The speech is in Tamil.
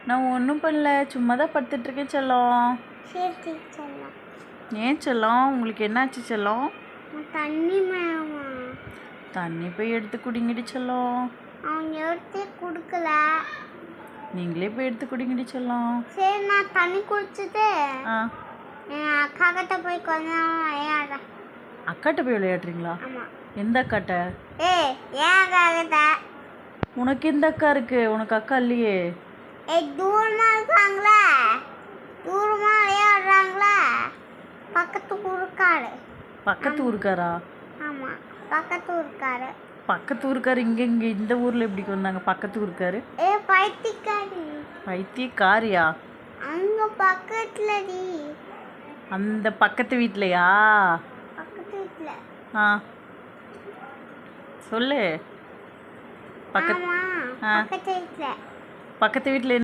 நான் ஒன்றும் பண்ணல, சும்மா தான் படுத்துட்ருக்கேன் செல்லம். சரி செல்லம். ஏன் செல்லம், உங்களுக்கு என்னாச்சு செல்லம்? தண்ணி வேணுமா? தண்ணி போய் எடுத்து குடிங்கடி செல்லம். அவங்க எடுத்து கொடுக்கல. நீங்களே போய் எடுத்து குடிங்கடி செல்லம். சரி, நான் தண்ணி குடிச்சிட்டு ஆ, என் அக்கா கிட்ட போய் கொஞ்ச நேரம் விளையாடுறேன். அக்காட்ட போய் விளையாடுறீங்களா? ஆமாம். எந்த அக்காட்ட? ஏய், ஏன் அக்கா கிட்ட? உனக்கு எந்த அக்கா இருக்கு? உனக்கு அக்கா இல்லையே. தூரமாக இருக்காங்களே, தூரமாக விளையாடுறாங்களே, பக்கத்து ஊருக்காரு. பக்கத்து ஊருக்காரா? ஆமாம், பக்கத்து ஊருக்காரு. பக்கத்து ஊருக்காரு இங்கே இந்த ஊரில் எப்படி வந்தாங்க பக்கத்து ஊருக்காரு? பைத்தியக்காரி. பைத்தியக்காரியா? அங்கே பக்கத்துலடி. அந்த பக்கத்து வீட்லையா? பக்கத்து வீட்டில். ஆ, சொல்லு. ஆமாம், பக்கத்து வீட்டில். பக்கத்து வீட்டில்